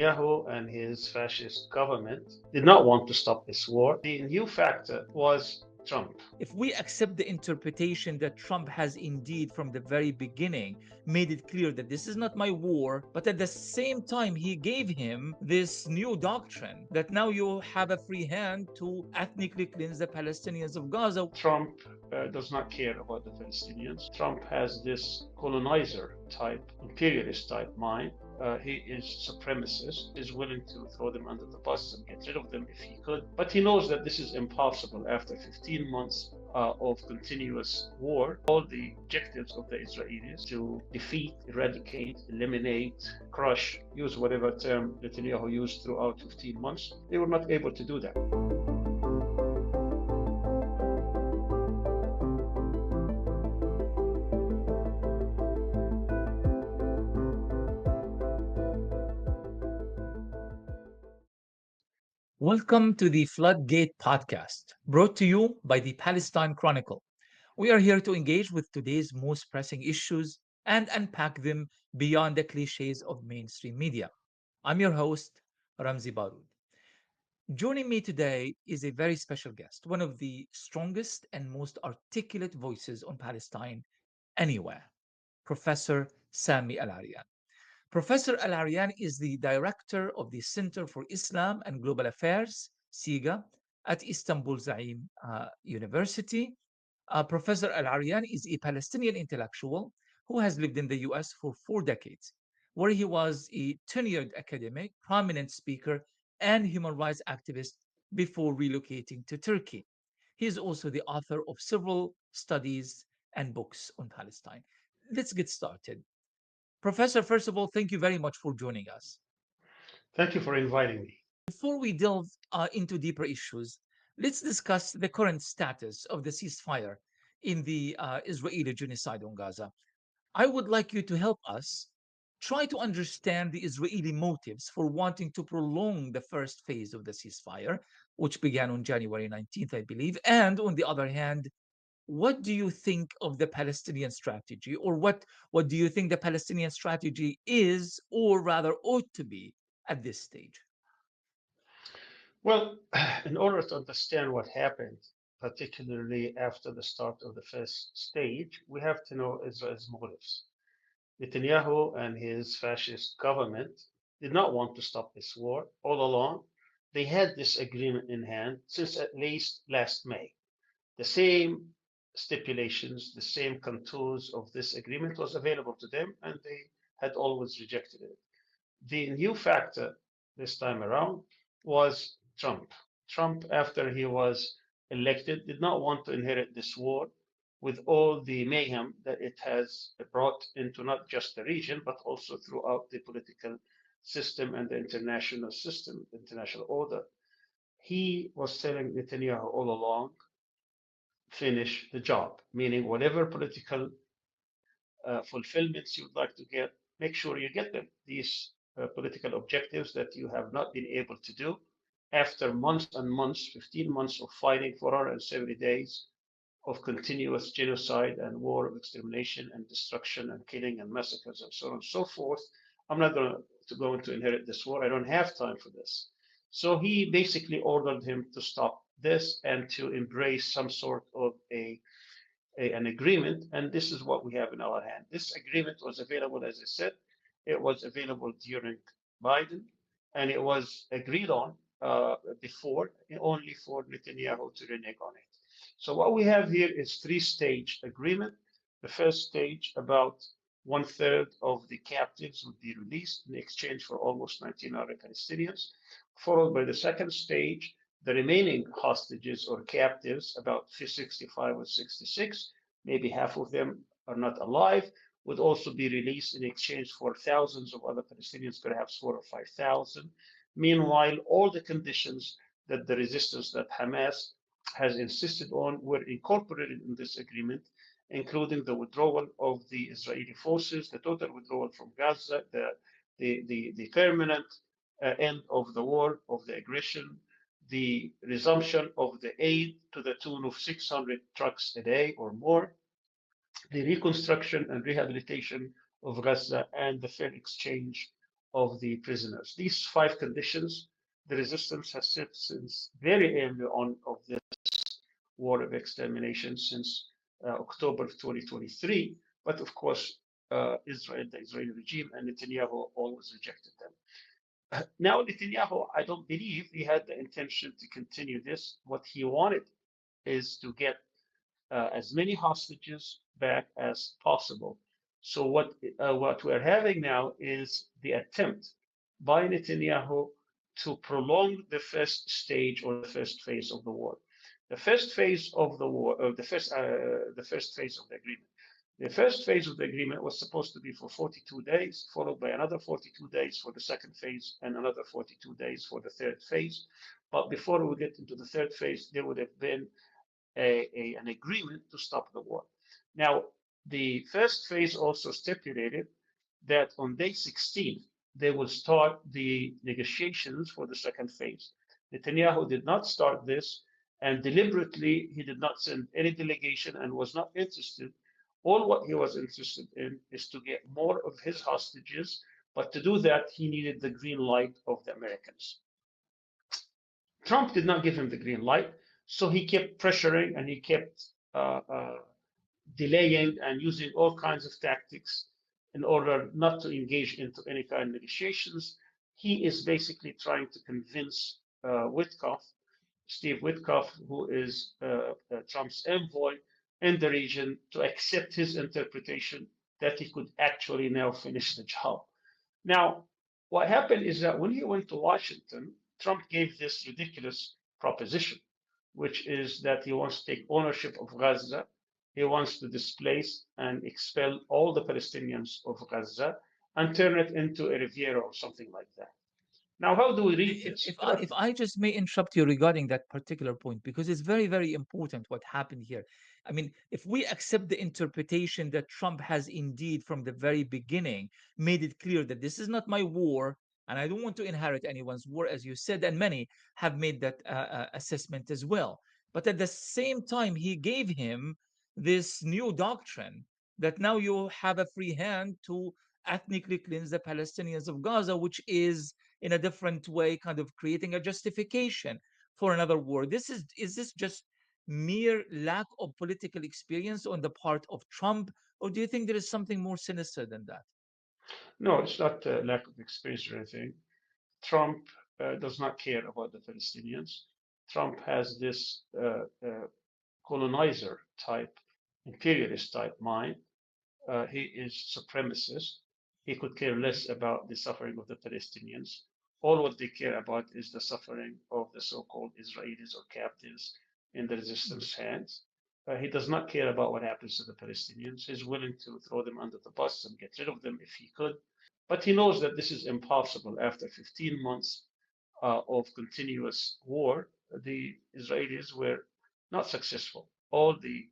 Netanyahu and his fascist government did not want to stop this war. The new factor was Trump. If we accept the interpretation that Trump has indeed from the very beginning made it clear that this is not my war, but at the same time he gave him this new doctrine that now you have a free hand to ethnically cleanse the Palestinians of Gaza. Trump does not care about the Palestinians. Trump has this colonizer type, imperialist type mind. He is supremacist, is willing to throw them under the bus and get rid of them if he could. But he knows that this is impossible after 15 months of continuous war. All the objectives of the Israelis to defeat, eradicate, eliminate, crush, use whatever term Netanyahu used throughout 15 months, they were not able to do that. Welcome to the FloodGate Podcast, brought to you by the Palestine Chronicle. We are here to engage with today's most pressing issues and unpack them beyond the cliches of mainstream media. I'm your host, Ramzy Baroud. Joining me today is a very special guest, one of the strongest and most articulate voices on Palestine anywhere, Professor Sami Al-Arian. Professor Al-Arian is the director of the Center for Islam and Global Affairs, SIGA, at Istanbul Zaim University. Professor Al-Arian is a Palestinian intellectual who has lived in the US for 4 decades, where he was a tenured academic, prominent speaker, and human rights activist before relocating to Turkey. He is also the author of several studies and books on Palestine. Let's get started. Professor, first of all, thank you very much for joining us. Thank you for inviting me. Before we delve into deeper issues, let's discuss the current status of the ceasefire in the Israeli genocide on Gaza. I would like you to help us try to understand the Israeli motives for wanting to prolong the first phase of the ceasefire, which began on January 19th, I believe. And on the other hand, what do you think of the Palestinian strategy, or what do you think the Palestinian strategy is, or rather ought to be at this stage? Well, in order to understand what happened, particularly after the start of the first stage, we have to know Israel's motives. Netanyahu and his fascist government did not want to stop this war all along. They had this agreement in hand since at least last May. The same stipulations, the same contours of this agreement was available to them, and they had always rejected it. The new factor this time around was Trump. Trump, after he was elected, did not want to inherit this war with all the mayhem that it has brought into not just the region, but also throughout the political system and the international system, international order. He was telling Netanyahu all along, finish the job, meaning whatever political fulfillments you'd like to get, make sure you get them. These political objectives that you have not been able to do after months and months, 15 months of fighting, 470 days of continuous genocide and war of extermination and destruction and killing and massacres and so on and so forth. I'm not going to inherit this war. I don't have time for this. So he basically ordered him to stop this and to embrace some sort of an agreement. And this is what we have in our hand. This agreement was available, as I said, it was available during Biden, and it was agreed on before, only for Netanyahu to renege on it. So what we have here is three-stage agreement. The first stage, about one-third of the captives would be released in exchange for almost 1,900 Palestinians, followed by the second stage, the remaining hostages or captives, about 65 or 66, maybe half of them are not alive, would also be released in exchange for thousands of other Palestinians, perhaps 4 or 5,000. Meanwhile, all the conditions that the resistance that Hamas has insisted on were incorporated in this agreement, including the withdrawal of the Israeli forces, the total withdrawal from Gaza, the permanent end of the war, of the aggression, the resumption of the aid to the tune of 600 trucks a day or more, the reconstruction and rehabilitation of Gaza, and the fair exchange of the prisoners. These five conditions, the resistance has set since very early on of this war of extermination, since October of 2023. But of course, Israel, the Israeli regime, and Netanyahu always rejected them. Now, Netanyahu, I don't believe he had the intention to continue this. What he wanted is to get as many hostages back as possible. So what we're having now is the attempt by Netanyahu to prolong the first stage or the first phase of the war. The first phase of the war, the first phase of the agreement. The first phase of the agreement was supposed to be for 42 days, followed by another 42 days for the second phase and another 42 days for the third phase. But before we get into the third phase, there would have been an agreement to stop the war. Now, the first phase also stipulated that on day 16, they will start the negotiations for the second phase. Netanyahu did not start this, and deliberately he did not send any delegation and was not interested. All what he was interested in is to get more of his hostages, but to do that, he needed the green light of the Americans. Trump did not give him the green light, so he kept pressuring and he kept delaying and using all kinds of tactics in order not to engage into any kind of negotiations. He is basically trying to convince Steve Witkoff, who is Trump's envoy in the region, to accept his interpretation that he could actually now finish the job. Now, what happened is that when he went to Washington, Trump gave this ridiculous proposition, which is that he wants to take ownership of Gaza. He wants to displace and expel all the Palestinians of Gaza and turn it into a Riviera or something like that. Now, how do we read If, this? if I if I just may interrupt you regarding that particular point, because it's very, very important what happened here. I mean, if we accept the interpretation that Trump has indeed from the very beginning made it clear that this is not my war and I don't want to inherit anyone's war, as you said, and many have made that assessment as well. But at the same time, he gave him this new doctrine that now you have a free hand to ethnically cleanse the Palestinians of Gaza, which is in a different way, kind of creating a justification for another war. Is this just mere lack of political experience on the part of Trump, or do you think there is something more sinister than that? No, it's not a lack of experience or anything. Trump does not care about the Palestinians. Trump has this colonizer type, imperialist type mind. He is supremacist. He could care less about the suffering of the Palestinians. All what they care about is the suffering of the so-called Israelis or captives in the resistance hands. He does not care about what happens to the Palestinians. He's willing to throw them under the bus and get rid of them if he could. But he knows that this is impossible after 15 months of continuous war. The Israelis were not successful. All the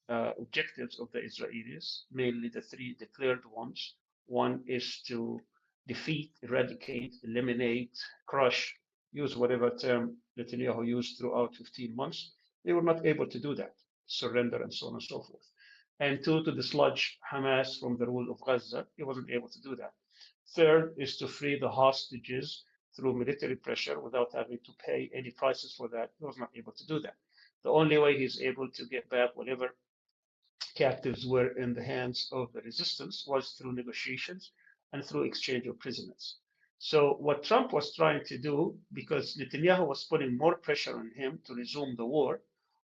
objectives of the Israelis, mainly the three declared ones. One is to defeat, eradicate, eliminate, crush, use whatever term Netanyahu used throughout 15 months. They were not able to do that, surrender and so on and so forth. And two, to dislodge Hamas from the rule of Gaza. He wasn't able to do that. Third is to free the hostages through military pressure without having to pay any prices for that. He was not able to do that. The only way he's able to get back whatever captives were in the hands of the resistance was through negotiations and through exchange of prisoners. So what Trump was trying to do, because Netanyahu was putting more pressure on him to resume the war,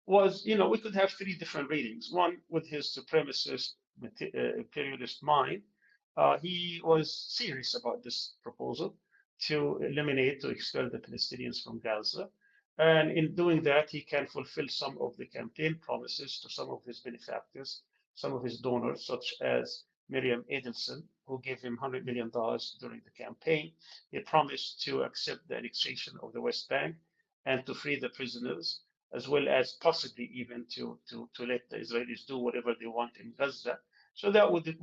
was, we could have three different readings. One with his supremacist imperialist mind, he was serious about this proposal to eliminate, to expel the Palestinians from Gaza. And in doing that, he can fulfill some of the campaign promises to some of his benefactors, some of his donors, such as Miriam Edelson, who gave him $100 million during the campaign. He promised to accept the annexation of the West Bank and to free the prisoners, as well as possibly even to let the Israelis do whatever they want in Gaza. So that would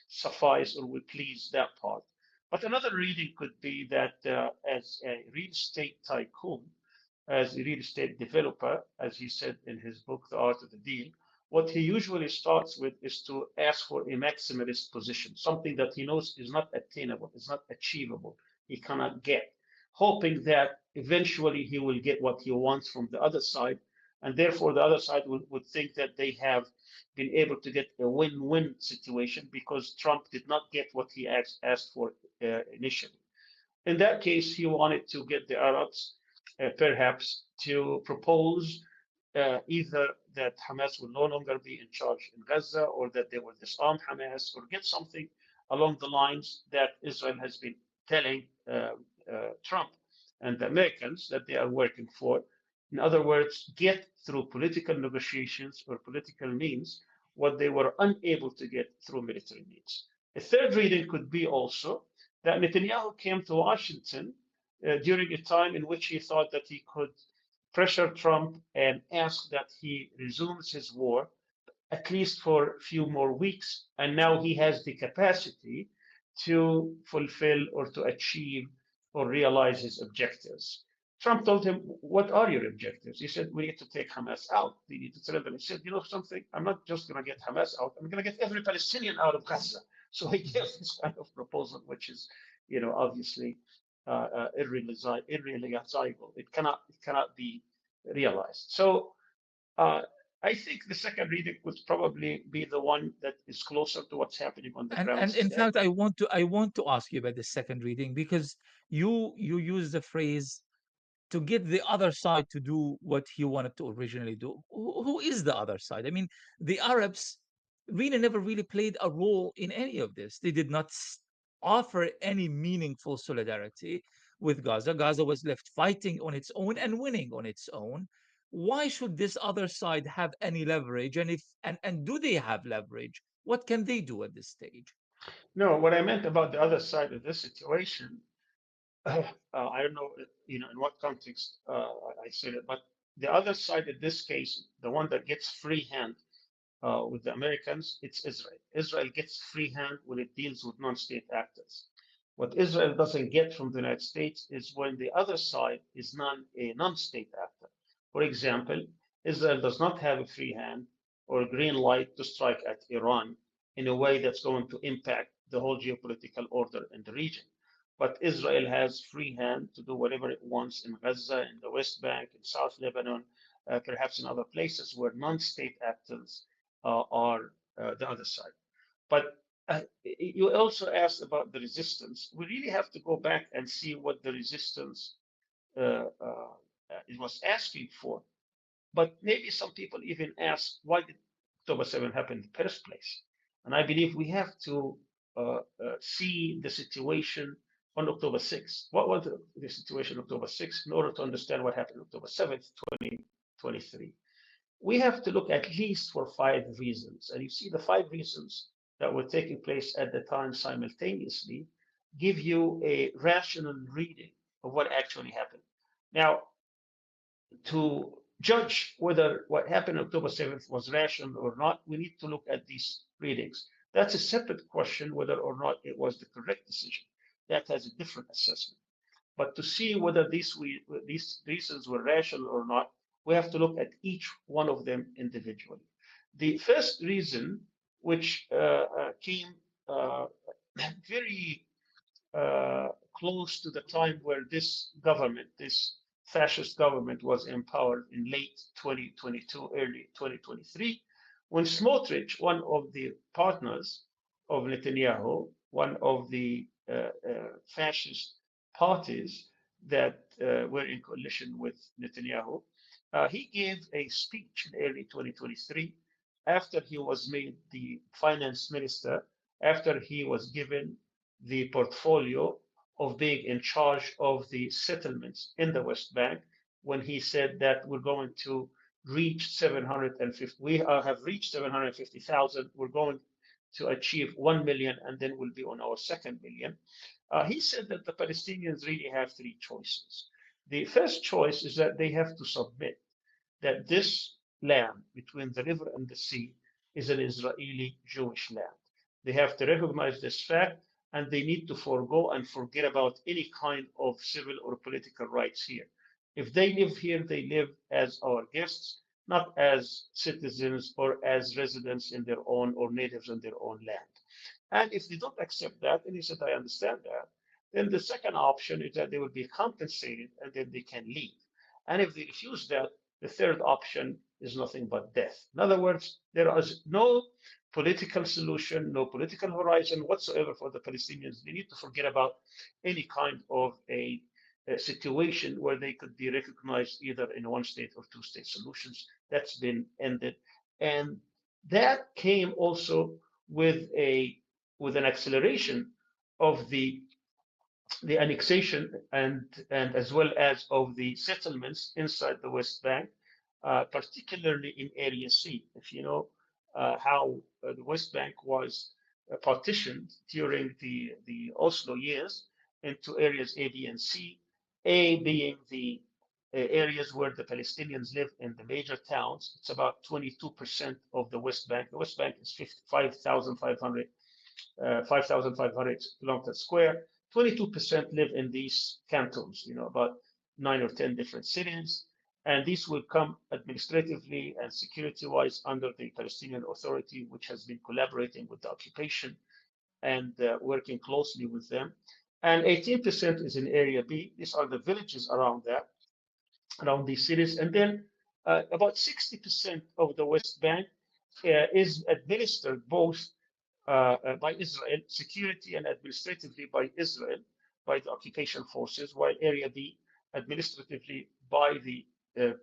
suffice or would please that part. But another reading could be that as a real estate tycoon, as a real estate developer, as he said in his book, The Art of the Deal, what he usually starts with is to ask for a maximalist position, something that he knows is not attainable, is not achievable, he cannot get, hoping that eventually he will get what he wants from the other side. And therefore, the other side would think that they have been able to get a win-win situation because Trump did not get what he asked for initially. In that case, he wanted to get the Arabs perhaps to propose either that Hamas will no longer be in charge in Gaza or that they will disarm Hamas or get something along the lines that Israel has been telling Trump and the Americans that they are working for. In other words, get through political negotiations or political means what they were unable to get through military means. A third reading could be also that Netanyahu came to Washington during a time in which he thought that he could pressure Trump and ask that he resumes his war at least for a few more weeks. And now he has the capacity to fulfill or to achieve or realize his objectives. Trump told him, "What are your objectives?" He said, "We need to take Hamas out. We need to surrender." He said, "You know something? I'm not just going to get Hamas out. I'm going to get every Palestinian out of Gaza." So he gave this kind of proposal, which is, obviously irrealizable. It cannot be realized. So uh, I think the second reading would probably be the one that is closer to what's happening on the And grounds in today. fact, I want to ask you about the second reading because you use the phrase to get the other side to do what he wanted to originally do. Who is the other side? I mean, the Arabs really never really played a role in any of this. They did not offer any meaningful solidarity with Gaza. Gaza was left fighting on its own and winning on its own. Why should this other side have any leverage? And do they have leverage? What can they do at this stage? No, what I meant about the other side of this situation, I don't know, in what context I said it, but the other side in this case, the one that gets free hand with the Americans, it's Israel. Israel gets free hand when it deals with non-state actors. What Israel doesn't get from the United States is when the other side is a non-state actor. For example, Israel does not have a free hand or a green light to strike at Iran in a way that's going to impact the whole geopolitical order in the region. But Israel has free hand to do whatever it wants in Gaza, in the West Bank, in South Lebanon, perhaps in other places where non-state actors are the other side. But you also asked about the resistance. We really have to go back and see what the resistance it was asking for. But maybe some people even ask, why did October 7th happen in the first place? And I believe we have to see the situation on October 6th. What was the situation on October 6th in order to understand what happened on October 7th, 2023? We have to look at least for five reasons. And you see the five reasons that were taking place at the time simultaneously give you a rational reading of what actually happened. Now, to judge whether what happened on October 7th was rational or not, we need to look at these readings. That's a separate question, whether or not it was the correct decision. That has a different assessment. But to see whether these reasons were rational or not, we have to look at each one of them individually. The first reason, which came uh, very close to the time where this government, this fascist government, was empowered in late 2022, early 2023, when Smotrich, one of the partners of Netanyahu, one of the fascist parties that were in coalition with Netanyahu, he gave a speech in early 2023 after he was made the finance minister, after he was given the portfolio of being in charge of the settlements in the West Bank, when he said that we're going to reach 750, we have reached 750,000, we're going to achieve 1 million, and then we'll be on our second million. He said that the Palestinians really have three choices. The first choice is that they have to submit that this land between the river and the sea is an Israeli Jewish land. They have to recognize this fact, and they need to forego and forget about any kind of civil or political rights here. If they live here, they live as our guests. not as citizens or as residents in their own or natives in their own land. And if they don't accept that, and he said, I understand that, then the second option is that they will be compensated and then they can leave. And if they refuse that, the third option is nothing but death. In other words, there is no political solution, no political horizon whatsoever for the Palestinians. They need to forget about any kind of a situation where they could be recognized either in one state or two state solutions. That's been ended. And that came also with a with an acceleration of the annexation and as well as of the settlements inside the West Bank, particularly in Area C. If you know how the West Bank was partitioned during the Oslo years into areas A, B, and C. A being the areas where the Palestinians live in the major towns. It's about 22% of the West Bank. The West Bank is 5,500 kilometers square. 22% live in these cantons, about 9 or 10 different cities. And these will come administratively and security-wise under the Palestinian Authority, which has been collaborating with the occupation and working closely with them. And 18% is in Area B. These are the villages around these cities. And then about 60% of the West Bank is administered both by Israel, security and administratively by Israel, by the occupation forces, while Area B administratively by the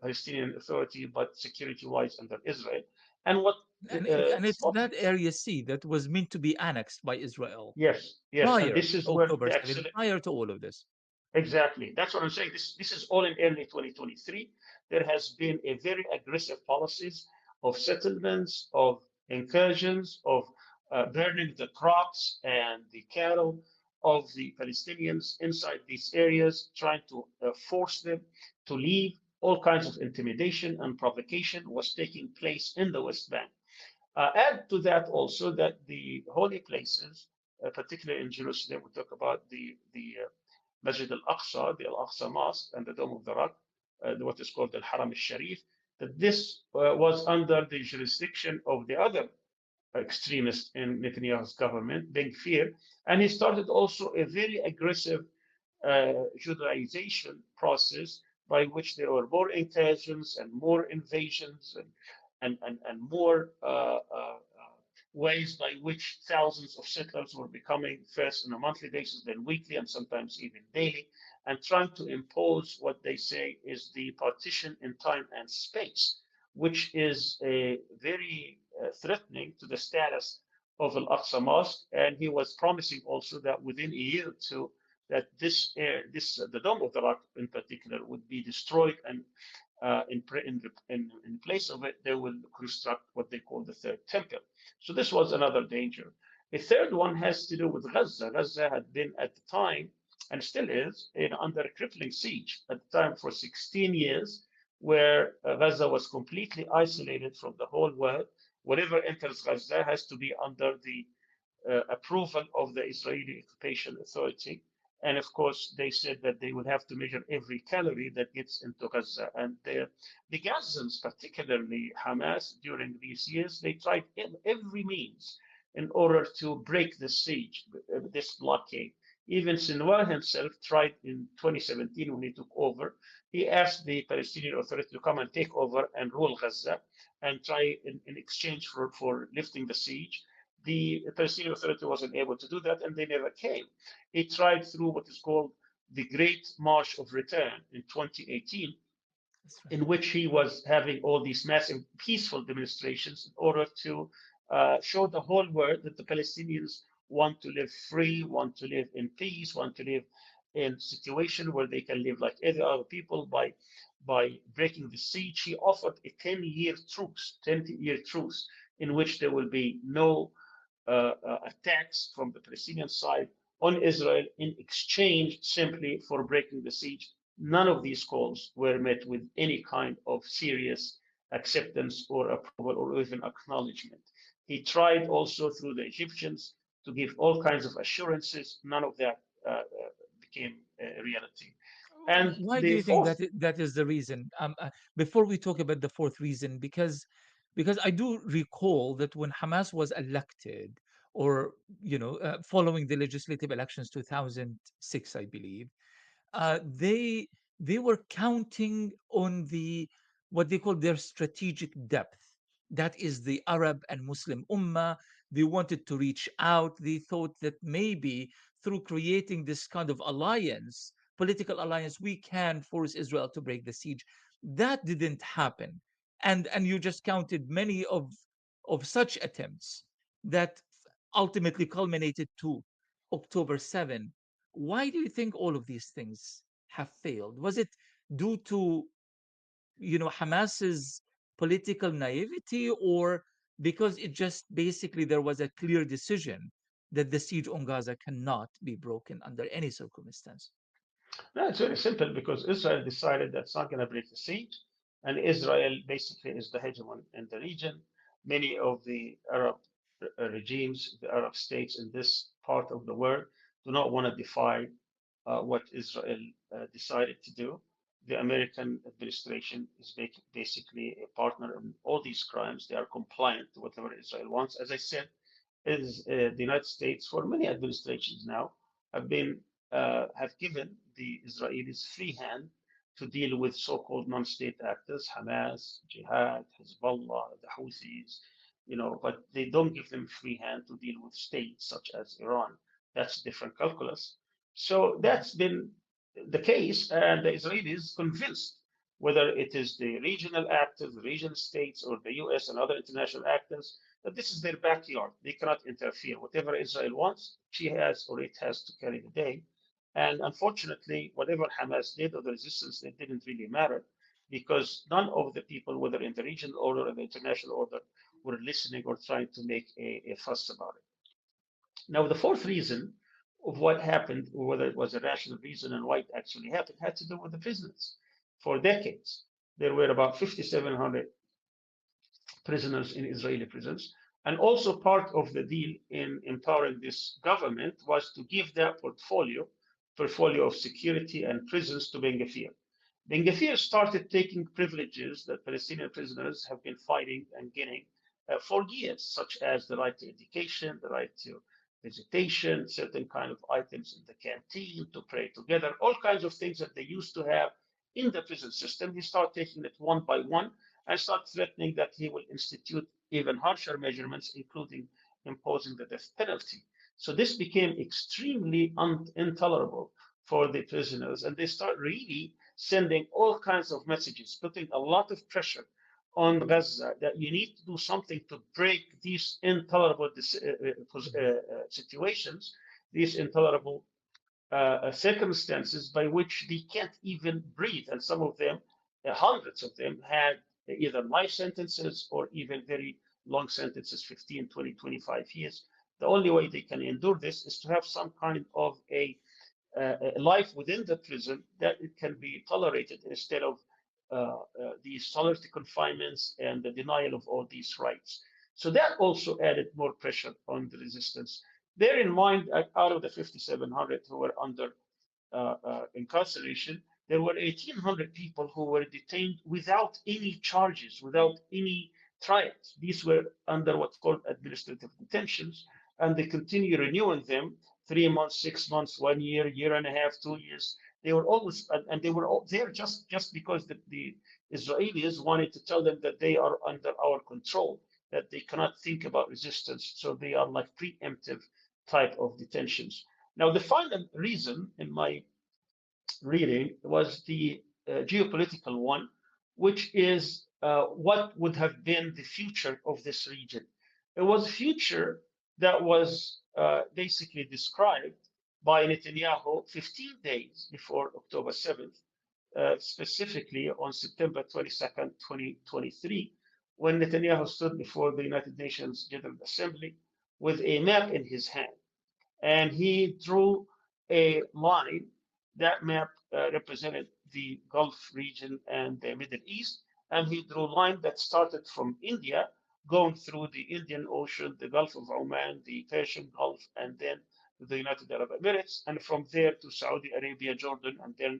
Palestinian Authority, but security-wise under Israel. And what And it's what that area C that was meant to be annexed by Israel yes, and prior this is where October the 7th, prior to all of this. exactly. That's what I'm saying. This is all in early 2023. There has been a very aggressive policies of settlements, of incursions, of burning the crops and the cattle of the Palestinians inside these areas, trying to force them to leave. All kinds of intimidation and provocation was taking place in the West Bank. Add to that also that the holy places, particularly in Jerusalem, we talk about the Masjid al-Aqsa, the Al-Aqsa Mosque, and the Dome of the Rock, what is called the Haram al-Sharif, that this was under the jurisdiction of the other extremist in Netanyahu's government, Ben Gvir, and he started also a very aggressive Judaization process by which there were more incursions and more invasions and more ways by which thousands of settlers were becoming first on a monthly basis, then weekly, and sometimes even daily, and trying to impose what they say is the partition in time and space, which is a very threatening to the status of Al-Aqsa Mosque. And he was promising also that within a year or two, that the Dome of the Rock in particular would be destroyed, and in place of it, they will construct what they call the third temple. So this was another danger. A third one has to do with Gaza. Gaza had been at the time, and still is, under a crippling siege at the time for 16 years, where Gaza was completely isolated from the whole world. Whatever enters Gaza has to be under the approval of the Israeli occupation authority. And of course, they said that they would have to measure every calorie that gets into Gaza. And the Gazans, particularly Hamas, during these years, they tried every means in order to break the siege, this blockade. Even Sinwar himself tried in 2017 when he took over. He asked the Palestinian Authority to come and take over and rule Gaza and try in exchange for lifting the siege. The Palestinian Authority wasn't able to do that, and they never came. He tried through what is called the Great March of Return in 2018, That's right. in which he was having all these massive peaceful demonstrations in order to show the whole world that the Palestinians want to live free, want to live in peace, want to live in a situation where they can live like every other people by breaking the siege. He offered a 10-year truce in which there will be no attacks from the Palestinian side on Israel in exchange simply for breaking the siege. None of these calls were met with any kind of serious acceptance or approval or even acknowledgement. He tried also through the Egyptians to give all kinds of assurances. None of that became a reality. And Why do the you think fourth, that that is the reason? Before we talk about the fourth reason, because I do recall that when Hamas was elected, or following the legislative elections 2006, I believe, they were counting on the what they call their strategic depth. That is the Arab and Muslim Ummah. They wanted to reach out. They thought that maybe through creating this kind of alliance, political alliance, we can force Israel to break the siege. That didn't happen, and you just counted many of such attempts that ultimately culminated to October 7. Why do you think all of these things have failed? Was it due to Hamas's political naivety, or because it just basically there was a clear decision that the siege on Gaza cannot be broken under any circumstance? no, it's very simple because Israel decided that's not going to break the siege, and Israel basically is the hegemon in the region. Many of the Arab regimes, the Arab states in this part of the world, do not want to defy what Israel decided to do. The American administration is basically a partner in all these crimes. They are compliant to whatever Israel wants. As I said, is the United States, for many administrations now, have been have given the Israelis free hand to deal with so-called non-state actors, Hamas, Jihad, Hezbollah, the Houthis, but they don't give them free hand to deal with states such as Iran. That's different calculus. So Mhm. that's been the case, and the Israelis convinced, whether it is the regional actors, the regional states, or the US and other international actors, that this is their backyard. They cannot interfere. Whatever Israel wants, she has or it has to carry the day. And unfortunately, whatever Hamas did or the resistance, it didn't really matter because none of the people, whether in the regional order or the international order, were listening or trying to make a fuss about it. Now, the fourth reason of what happened, or whether it was a rational reason and why it actually happened, had to do with the prisoners. For decades, there were about 5,700 prisoners in Israeli prisons. And also part of the deal in empowering this government was to give that portfolio of security and prisons to Ben Gvir. Ben Gvir started taking privileges that Palestinian prisoners have been fighting and getting for years, such as the right to education, the right to visitation, certain kind of items in the canteen, to pray together, all kinds of things that they used to have in the prison system. He started taking it one by one and started threatening that he will institute even harsher measurements, including imposing the death penalty. So this became extremely intolerable for the prisoners, and they start really sending all kinds of messages, putting a lot of pressure on Gaza that you need to do something to break these intolerable situations, these intolerable circumstances by which they can't even breathe. And some of them, hundreds of them, had either life sentences or even very long sentences, 15, 20, 25 years. The only way they can endure this is to have some kind of a life within the prison that it can be tolerated instead of these solitary confinements and the denial of all these rights. So that also added more pressure on the resistance. Bear in mind, out of the 5,700 who were under incarceration, there were 1,800 people who were detained without any charges, without any trials. These were under what's called administrative detentions, and they continue renewing them 3 months, 6 months, 1 year, year and a half, 2 years. They were always, and they were all there just because the Israelis wanted to tell them that they are under our control, that they cannot think about resistance. So they are like preemptive type of detentions. Now, the final reason in my reading was the geopolitical one, which is what would have been the future of this region. It was a future that was basically described by Netanyahu 15 days before October 7th, specifically on September 22nd, 2023, when Netanyahu stood before the United Nations General Assembly with a map in his hand, and he drew a line. That map represented the Gulf region and the Middle East, and he drew a line that started from India, going through the Indian Ocean, the Gulf of Oman, the Persian Gulf, and then the United Arab Emirates, and from there to Saudi Arabia, Jordan, and then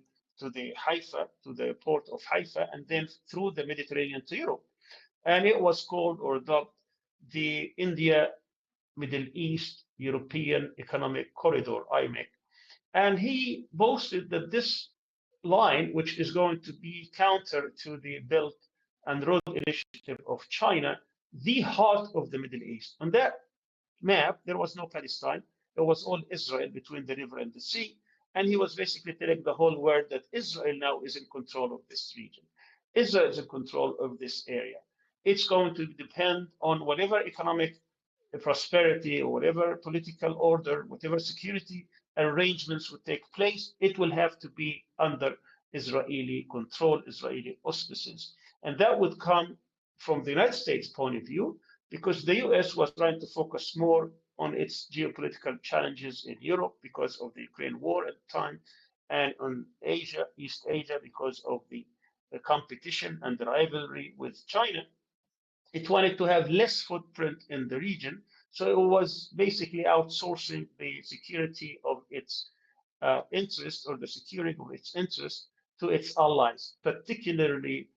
the Haifa, to the port of Haifa, and then through the Mediterranean to Europe. And it was called or dubbed the India Middle East European Economic Corridor, IMEC. And he boasted that this line, which is going to be counter to the Belt and Road Initiative of China, the heart of the Middle East. On that map, there was no Palestine. It was all Israel between the river and the sea. And he was basically telling the whole world that Israel now is in control of this region. Israel is in control of this area. It's going to depend on whatever economic prosperity or whatever political order, whatever security arrangements would take place, it will have to be under Israeli control, Israeli auspices. And that would come from the United States point of view, because the US was trying to focus more on its geopolitical challenges in Europe because of the Ukraine war at the time, and on Asia, East Asia, because of the competition and the rivalry with China. It wanted to have less footprint in the region. So it was basically outsourcing the security of its interest, or the securing of its interest, to its allies, particularly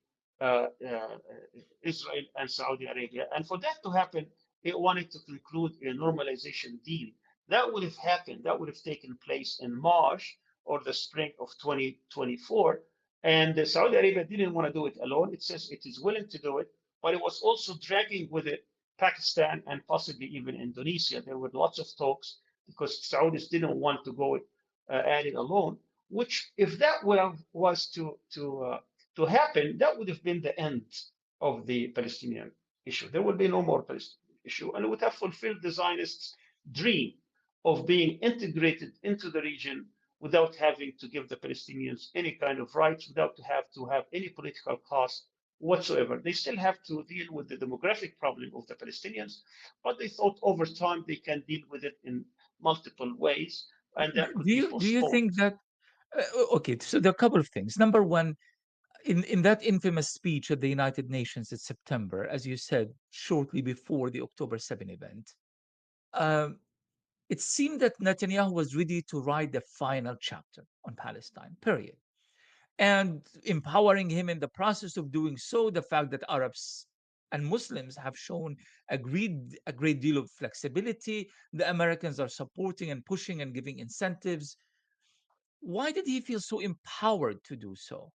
Israel and Saudi Arabia. And for that to happen, it wanted to conclude a normalization deal. That would have happened, that would have taken place in March or the spring of 2024. And Saudi Arabia didn't want to do it alone. It says it is willing to do it, but it was also dragging with it Pakistan and possibly even Indonesia. There were lots of talks because Saudis didn't want to go at it alone. Which, if that was to happen, that would have been the end of the Palestinian issue. There would be no more Palestinian issue, and it would have fulfilled the Zionists' dream of being integrated into the region without having to give the Palestinians any kind of rights, without to have any political cost whatsoever. They still have to deal with the demographic problem of the Palestinians, but they thought over time they can deal with it in multiple ways, and that could be Do you postponed. think that okay, so there are a couple of things. Number one, in that infamous speech at the United Nations in September, as you said, shortly before the October 7 event, um, it seemed that Netanyahu was ready to write the final chapter on Palestine, period. And empowering him in the process of doing so, the fact that Arabs and Muslims have shown a great deal of flexibility, the Americans are supporting and pushing and giving incentives. Why did he feel so empowered to do so?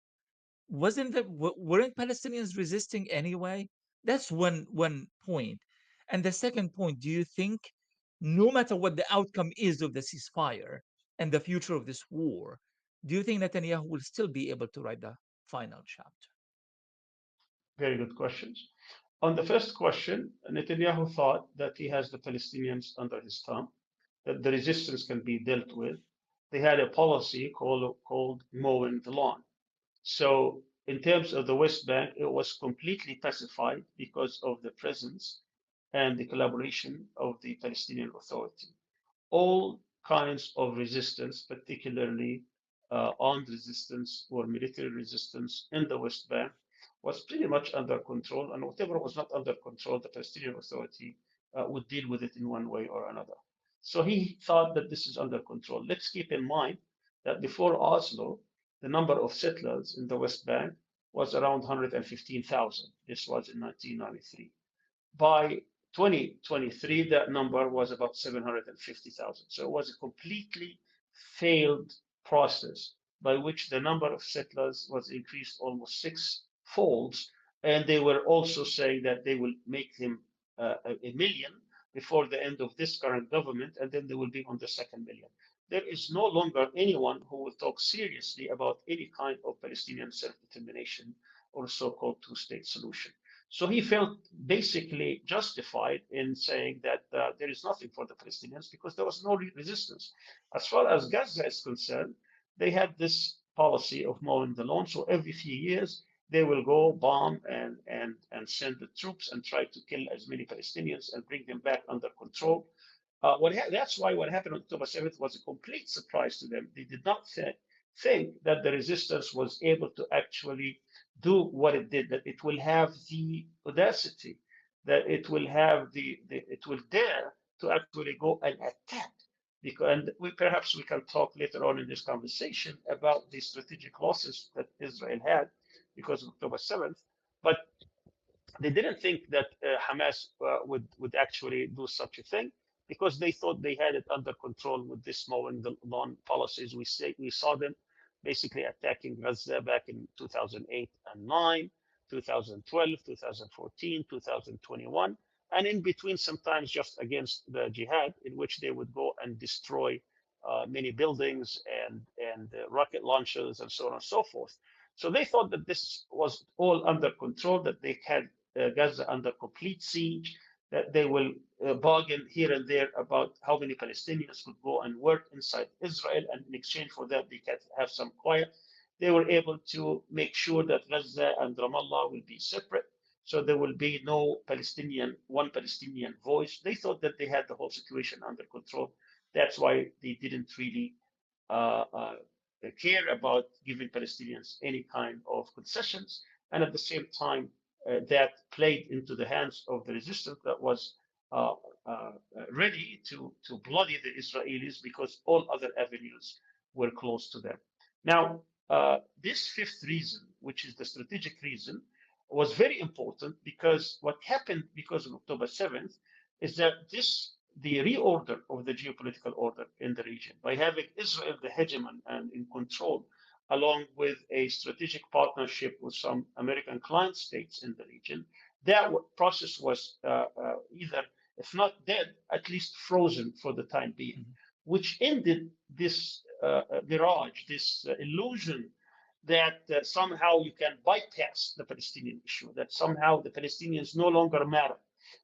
Weren't Palestinians resisting anyway? That's one point. And the second point, do you think no matter what the outcome is of the ceasefire and the future of this war, do you think Netanyahu will still be able to write the final chapter? Very good questions. On the first question, Netanyahu thought that he has the Palestinians under his thumb, that the resistance can be dealt with. They had a policy called mowing the lawn. So, in terms of the West Bank, it was completely pacified because of the presence and the collaboration of the Palestinian Authority. All kinds of resistance, particularly armed resistance or military resistance in the West Bank, was pretty much under control. And whatever was not under control, the Palestinian Authority would deal with it in one way or another. So he thought that this is under control. Let's keep in mind that before Oslo, the number of settlers in the West Bank was around 115,000. This was in 1993. By 2023, that number was about 750,000. So it was a completely failed process by which the number of settlers was increased almost six folds. And they were also saying that they will make them a million before the end of this current government, and then they will be on the second million. There is no longer anyone who will talk seriously about any kind of Palestinian self-determination or so-called two-state solution. So he felt basically justified in saying that there is nothing for the Palestinians because there was no resistance. As far as Gaza is concerned, they had this policy of mowing the lawn. So every few years, they will go bomb and send the troops and try to kill as many Palestinians and bring them back under control. That's why what happened on October 7th was a complete surprise to them. They did not think that the resistance was able to actually do what it did, that it will have the audacity, that it will have it will dare to actually go and attack And perhaps we can talk later on in this conversation about the strategic losses that Israel had because of October 7th. But they didn't think that Hamas would actually do such a thing because they thought they had it under control with this mowing the lawn policies. We saw them basically attacking Gaza back in 2008 and 9, 2012, 2014, 2021, and in between sometimes just against the jihad, in which they would go and destroy many buildings and rocket launchers and so on and so forth. So they thought that this was all under control, that they had Gaza under complete siege, that they will bargain here and there about how many Palestinians could go and work inside Israel, and in exchange for that, they can have some quiet. They were able to make sure that Gaza and Ramallah will be separate, so there will be no one Palestinian voice. They thought that they had the whole situation under control. That's why they didn't really uh, uh, care about giving Palestinians any kind of concessions. And at the same time, that played into the hands of the resistance that was uh, uh, ready to bloody the Israelis because all other avenues were closed to them. Now, this fifth reason, which is the strategic reason, was very important because what happened because of October 7th is that the reorder of the geopolitical order in the region by having Israel the hegemon and in control, along with a strategic partnership with some American client states in the region, that process was either, if not dead, at least frozen for the time being, which ended this mirage, this illusion that somehow you can bypass the Palestinian issue, that somehow the Palestinians no longer matter,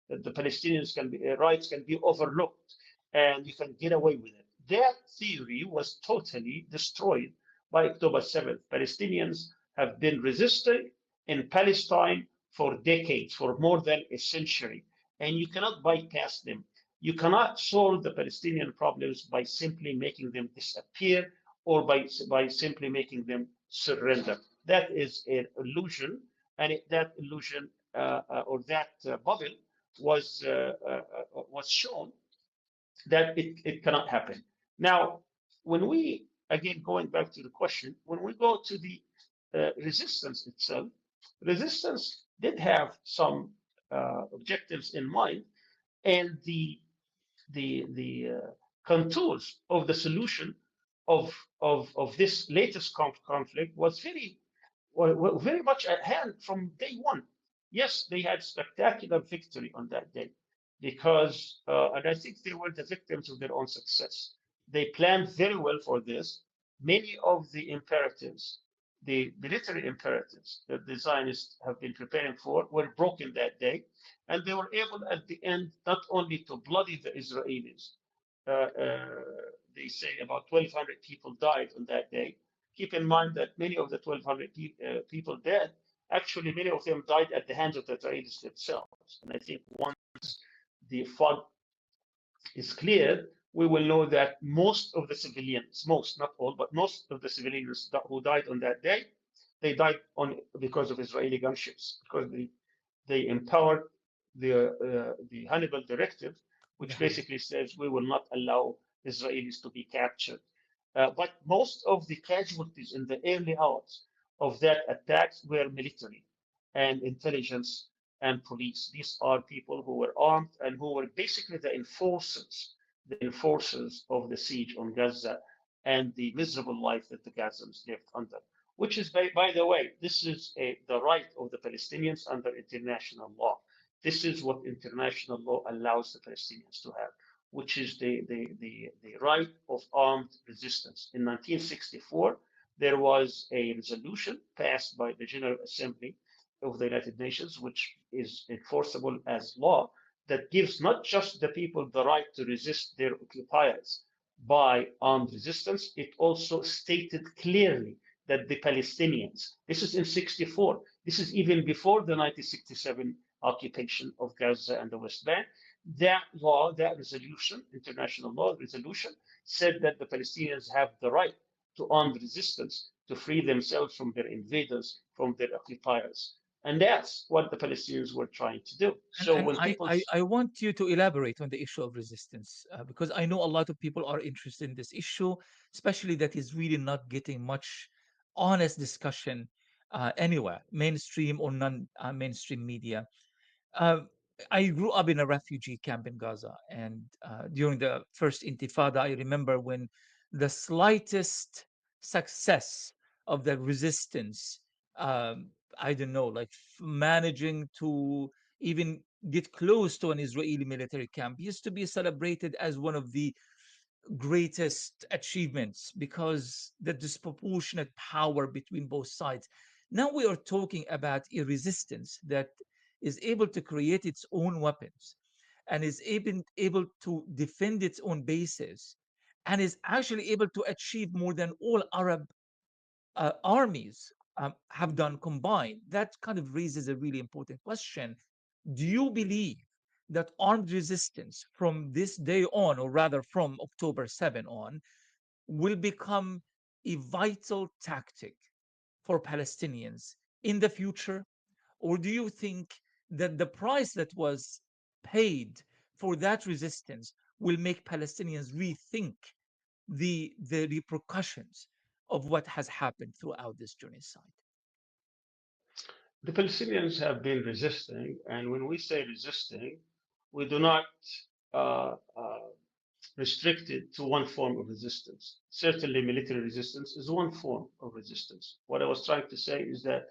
that the Palestinians rights can be overlooked and you can get away with it. That theory was totally destroyed by October 7th. Palestinians have been resisting in Palestine for decades, for more than a century, and you cannot bypass them. You cannot solve the Palestinian problems by simply making them disappear or by simply making them surrender. That is an illusion, and that illusion or that bubble was shown that it cannot happen. Now, when we, again, going back to the question, when we go to the resistance itself, resistance did have some objectives in mind, and the contours of the solution of this latest conflict was very much at hand from day one. Yes, they had spectacular victory on that day because, and I think they were the victims of their own success. They planned very well for this. Many of the imperatives, the military imperatives that the Zionists have been preparing for, were broken that day. And they were able at the end not only to bloody the Israelis, uh, uh, they say about 1,200 people died on that day. Keep in mind that many of the 1,200 people dead, actually, many of them died at the hands of the Israelis themselves. And I think once the fog is cleared, we will know that most of the civilians, most, not all, but most of the civilians who died on that day, they died because of Israeli gunships, because they empowered the Hannibal Directive, which basically says we will not allow Israelis to be captured. But most of the casualties in the early hours of that attacks were military and intelligence and police. These are people who were armed and who were basically the enforcers of the siege on Gaza and the miserable life that the Gazans lived under. Which is, by the way, this is the right of the Palestinians under international law. This is what international law allows the Palestinians to have, which is the right of armed resistance. In 1964, there was a resolution passed by the General Assembly of the United Nations, which is enforceable as law, that gives not just the people the right to resist their occupiers by armed resistance, it also stated clearly that the Palestinians, this is in 64, this is even before the 1967 occupation of Gaza and the West Bank, that law, that resolution, international law resolution, said that the Palestinians have the right to armed resistance to free themselves from their invaders, from their occupiers. And that's what the Palestinians were trying to do. And, So and when I, people, I, I want you to elaborate on the issue of resistance because I know a lot of people are interested in this issue, especially that is really not getting much honest discussion anywhere, mainstream or non mainstream media. Uh, I grew up in a refugee camp in Gaza, and during the first Intifada, I remember when the slightest success of the resistance, I don't know, like managing to even get close to an Israeli military camp, used to be celebrated as one of the greatest achievements because the disproportionate power between both sides. Now we are talking about a resistance that is able to create its own weapons and is able to defend its own bases and is actually able to achieve more than all Arab armies have done combined. That kind of raises a really important question. Do you believe that armed resistance from this day on, or rather from October 7 on, will become a vital tactic for Palestinians in the future? Or do you think that the price that was paid for that resistance will make Palestinians rethink the repercussions of what has happened throughout this genocide? the Palestinians have been resisting, and when we say resisting, we do not uh, uh, restrict it to one form of resistance. Certainly, military resistance is one form of resistance. What I was trying to say is that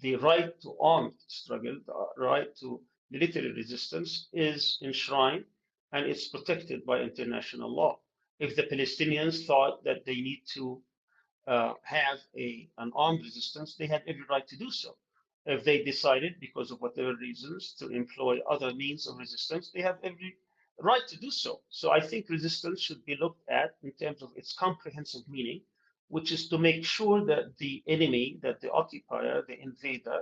the right to armed struggle, the right to military resistance is enshrined and it's protected by international law. If the Palestinians thought that they need to have an armed resistance, they had every right to do so. If they decided, because of whatever reasons, to employ other means of resistance, they have every right to do so. So I think resistance should be looked at in terms of its comprehensive meaning, which is to make sure that the enemy, that the occupier, the invader,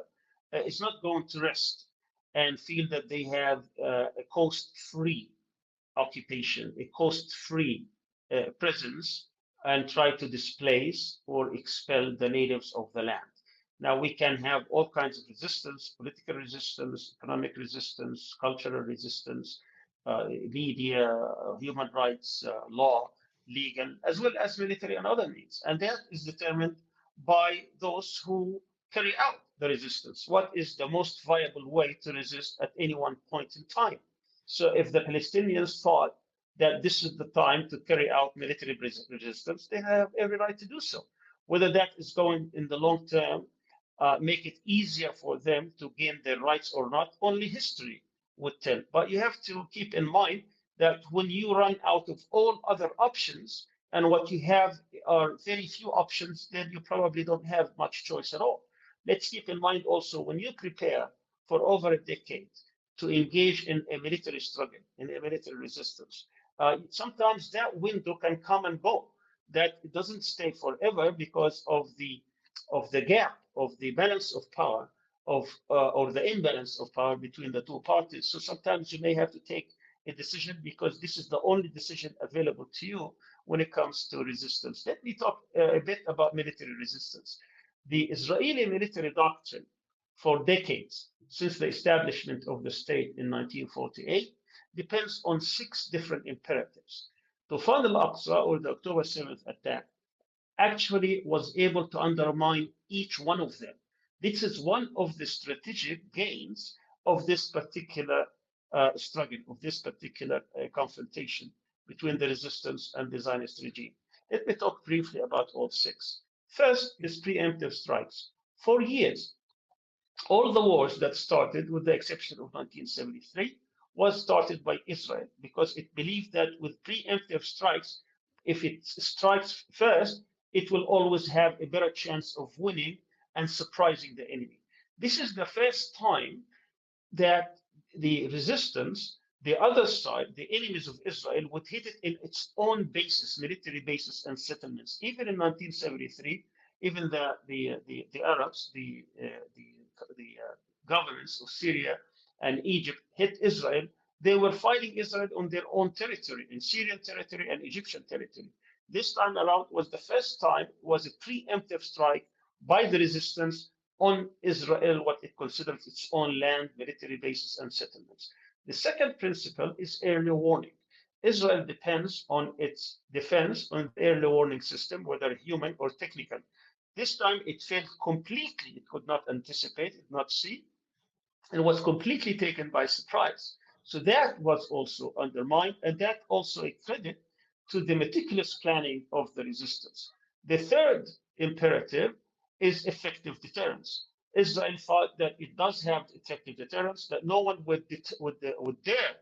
is not going to rest and feel that they have a coast-free occupation, a cost-free presence, and try to displace or expel the natives of the land. Now, we can have all kinds of resistance, political resistance, economic resistance, cultural resistance, media, human rights, law, legal, as well as military and other means. And that is determined by those who carry out the resistance. What is the most viable way to resist at any one point in time? So if the Palestinians thought that this is the time to carry out military resistance, they have every right to do so. Whether that is going in the long term, make it easier for them to gain their rights or not, only history would tell. But you have to keep in mind that when you run out of all other options and what you have are very few options, then you probably don't have much choice at all. Let's keep in mind also when you prepare for over a decade to engage in a military struggle, in a military resistance. Sometimes that window can come and go. That it doesn't stay forever because of the gap of the balance of power or the imbalance of power between the two parties. So sometimes you may have to take a decision because this is the only decision available to you when it comes to resistance. Let me talk a bit about military resistance. The Israeli military doctrine for decades since the establishment of the state in 1948 depends on six different imperatives. To fund al-Aqsa or the October 7th attack actually was able to undermine each one of them. This is one of the strategic gains of this particular struggle, of this particular confrontation between the resistance and the Zionist regime. Let me talk briefly about all six. First is preemptive strikes. For years, all the wars that started, with the exception of 1973, was started by Israel because it believed that with preemptive strikes, if it strikes first, it will always have a better chance of winning and surprising the enemy. This is the first time that the resistance, the other side, the enemies of Israel, would hit it in its own basis, military bases and settlements. Even in 1973, even the Arabs, the governments of Syria and Egypt hit Israel. They were fighting Israel on their own territory, in Syrian territory and Egyptian territory. This time around was the first time was a preemptive strike by the resistance on Israel what it considers its own land, military bases, and settlements. The second principle is early warning. Israel depends on its defense on the early warning system, whether human or technical. This time it failed completely. It could not anticipate, it could not see, and was completely taken by surprise. So that was also undermined, and that also a credit to the meticulous planning of the resistance. The third imperative is effective deterrence. Israel thought that it does have effective deterrence, that no one would dare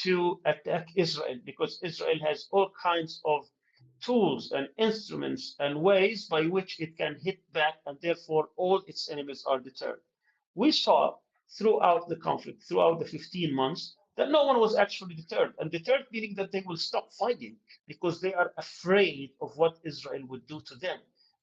to attack Israel because Israel has all kinds of tools and instruments and ways by which it can hit back, and therefore all its enemies are deterred. We saw throughout the conflict, throughout the 15 months, that no one was actually deterred. And deterred meaning that they will stop fighting because they are afraid of what Israel would do to them.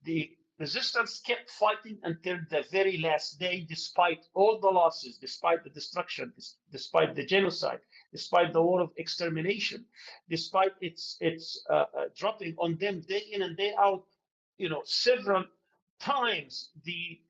The resistance kept fighting until the very last day, despite all the losses, despite the destruction, despite the genocide, despite the war of extermination, despite its dropping on them day in and day out, several times the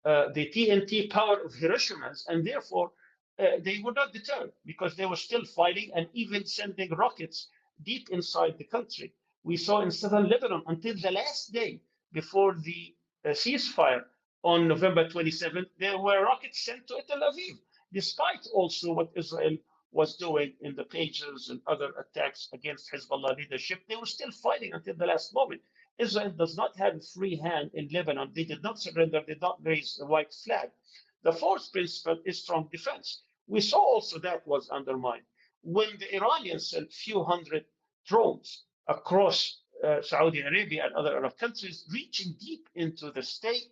TNT power of Hiroshima's, and therefore they were not deterred because they were still fighting and even sending rockets deep inside the country. We saw in southern Lebanon until the last day before the ceasefire on November 27th, there were rockets sent to Tel Aviv, despite also what Israel was doing in the pages and other attacks against Hezbollah leadership. They were still fighting until the last moment. Israel does not have a free hand in Lebanon. They did not surrender, did not raise the white flag. The fourth principle is strong defense. We saw also that was undermined when the Iranians sent few hundred drones across Saudi Arabia and other Arab countries, reaching deep into the state.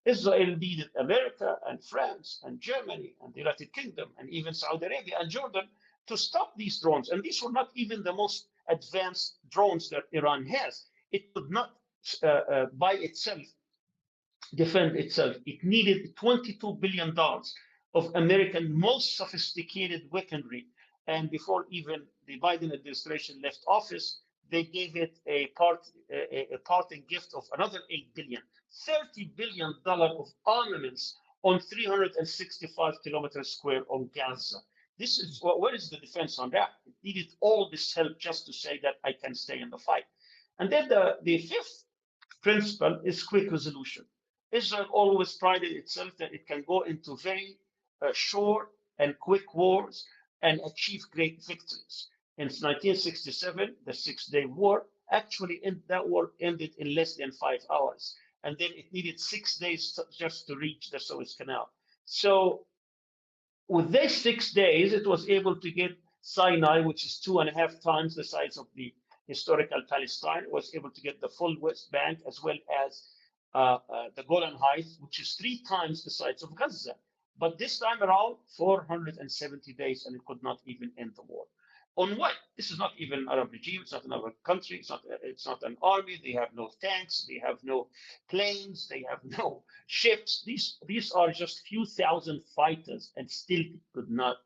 Israel needed America and France and Germany and the United Kingdom and even Saudi Arabia and Jordan to stop these drones. And these were not even the most advanced drones that Iran has. It could not by itself defend itself. It needed $22 billion of American most sophisticated weaponry. And before even the Biden administration left office, they gave it a parting gift of another $8 billion, $30 billion of armaments on 365 kilometers square on Gaza. This is where is the defense on that? It needed all this help just to say that I can stay in the fight. And then the fifth principle is quick resolution. Israel always prided itself that it can go into very short and quick wars and achieve great victories. In 1967, the Six-Day War, actually that war ended in less than 5 hours. And then it needed 6 days just to reach the Suez Canal. So with these 6 days, it was able to get Sinai, which is 2.5 times the size of the historical Palestine, was able to get the full West Bank as well as the Golan Heights, which is 3 times the size of Gaza. But this time around, 470 days, and it could not even end the war. On what? This is not even an Arab regime. It's not another country. It's not an army. They have no tanks. They have no planes. They have no ships. These are just few thousand fighters, and still it could not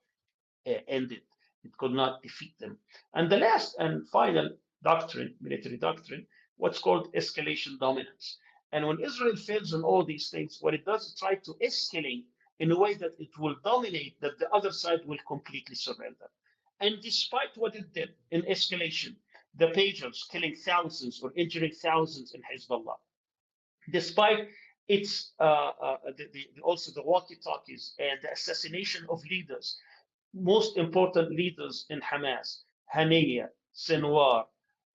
end it. It could not defeat them. And the last and final doctrine, military doctrine, what's called escalation dominance. And when Israel fails on all these things, what it does is try to escalate in a way that it will dominate, that the other side will completely surrender. And despite what it did in escalation, the pagers killing thousands or injuring thousands in Hezbollah, despite its also the walkie-talkies and the assassination of leaders, most important leaders in Hamas, Haniya, Sinwar,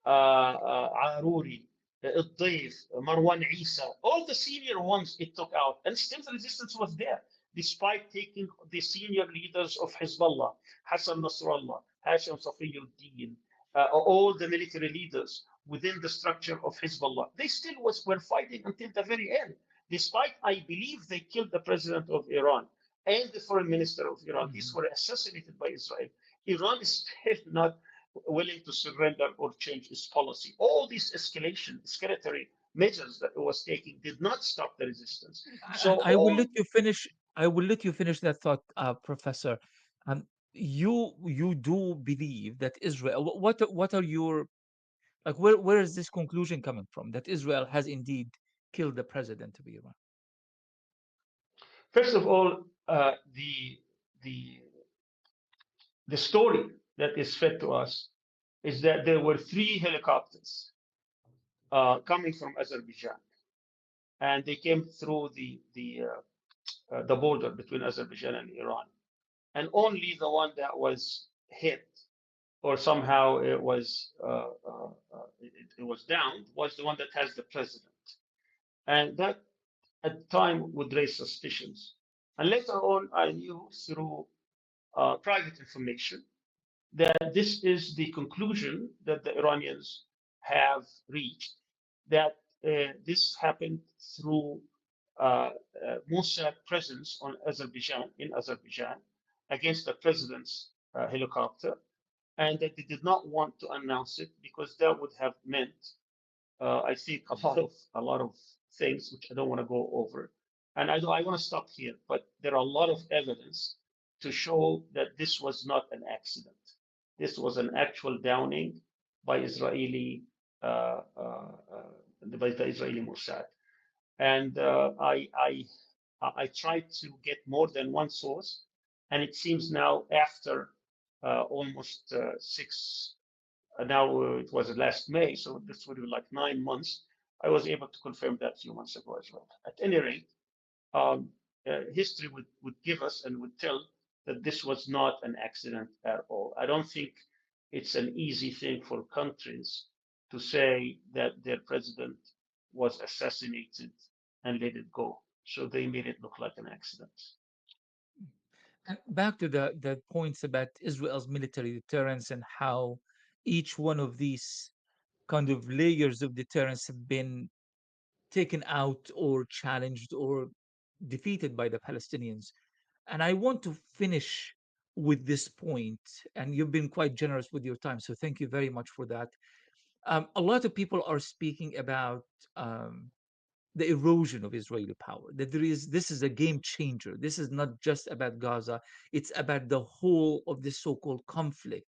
Aruri, Al-Dayf, Marwan Isa, all the senior ones it took out, and still the resistance was there, despite taking the senior leaders of Hezbollah, Hassan Nasrallah, Hashim Safiyuddin, all the military leaders within the structure of Hezbollah. They still were fighting until the very end, despite, I believe, they killed the president of Iran and the foreign minister of Iran. These were assassinated by Israel. Iran is still not willing to surrender or change its policy. All these escalatory measures that it was taking did not stop the resistance. So I will all let you finish. I will let you finish that thought, Professor. Um, you do believe that Israel. What are your like? Where is this conclusion coming from? That Israel has indeed killed the president of Iran. First of all, the the story that is fed to us is that there were three helicopters coming from Azerbaijan, and they came through the border between Azerbaijan and Iran, and only the one that was hit or somehow it was downed was the one that has the president, and that at the time would raise suspicions. And later on, I knew through private information that this is the conclusion that the Iranians have reached, that this happened through Mossad presence on Azerbaijan, in Azerbaijan, against the president's helicopter, and that they did not want to announce it because that would have meant, I think, a lot of things which I don't want to go over, and I want to stop here. But there are a lot of evidence to show that this was not an accident. This was an actual downing by Israeli by the Israeli Mossad, and I tried to get more than one source, and it seems now after almost six now it was last May, so this would be like 9 months. I was able to confirm that a few months ago as well. At any rate, history would give us and would tell that this was not an accident at all. I don't think it's an easy thing for countries to say that their president was assassinated and let it go. So they made it look like an accident. And back to the points about Israel's military deterrence and how each one of these kind of layers of deterrence have been taken out or challenged or defeated by the Palestinians. And I want to finish with this point, and you've been quite generous with your time, so thank you very much for that. A lot of people are speaking about um, the erosion of Israeli power. That this is a game changer. This is not just about Gaza; it's about the whole of this so-called conflict.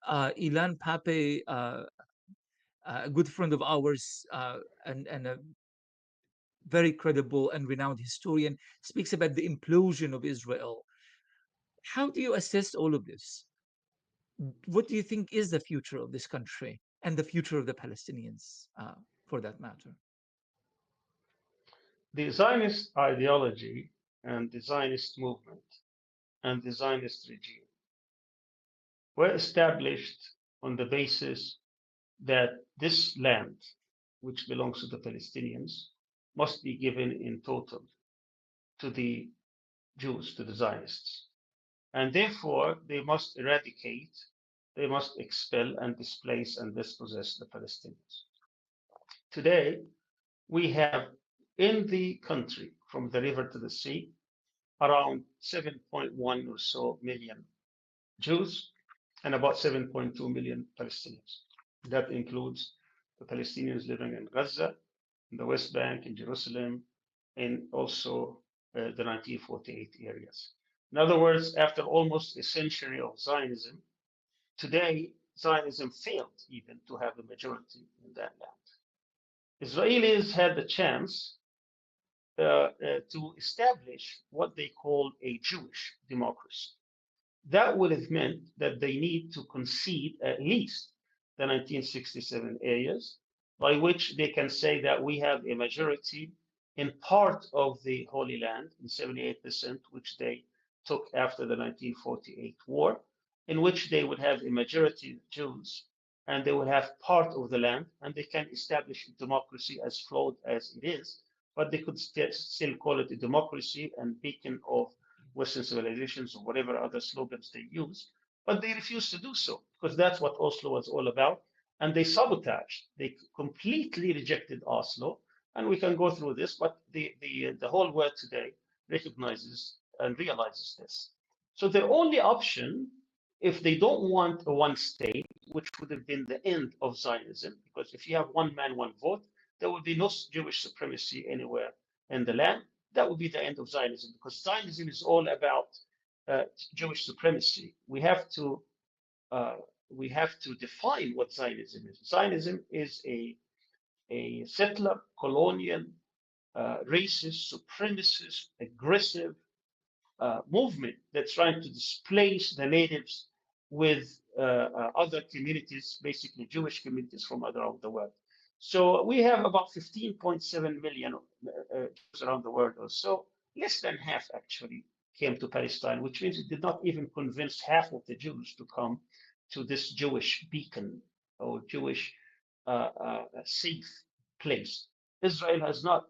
Ilan Pape, a good friend of ours, and a very credible and renowned historian, speaks about the implosion of Israel. How do you assess all of this? What do you think is the future of this country and the future of the Palestinians, for that matter? The Zionist ideology and the Zionist movement and the Zionist regime were established on the basis that this land, which belongs to the Palestinians, must be given in total to the Jews, to the Zionists. And therefore, they must eradicate, they must expel and displace and dispossess the Palestinians. Today, we have in the country, from the river to the sea, around 7.1 or so million Jews and about 7.2 million Palestinians. That includes the Palestinians living in Gaza, in the West Bank, in Jerusalem, and also the 1948 areas. In other words, after almost a century of Zionism, today Zionism failed even to have a majority in that land. Israelis had the chance to establish what they call a Jewish democracy. That would have meant that they need to concede at least the 1967 areas, by which they can say that we have a majority in part of the Holy Land, in 78%, which they took after the 1948 war, in which they would have a majority of Jews and they would have part of the land, and they can establish democracy as flawed as it is, but they could still call it a democracy and beacon of Western civilizations or whatever other slogans they use. But they refused to do so because that's what Oslo was all about. And they sabotaged, they completely rejected Oslo. And we can go through this, but the whole world today recognizes and realizes this. So their only option, if they don't want a one state, which would have been the end of Zionism, because if you have one man, one vote, there would be no Jewish supremacy anywhere in the land. That would be the end of Zionism, because Zionism is all about Jewish supremacy. Uh, we have to define what Zionism is. Zionism is a settler, colonial, racist, supremacist, aggressive movement that's trying to displace the natives with other communities, basically Jewish communities from around the world. So we have about 15.7 million Jews around the world or so. Less than half actually came to Palestine, which means it did not even convince half of the Jews to come to this Jewish beacon or Jewish safe place. Israel has not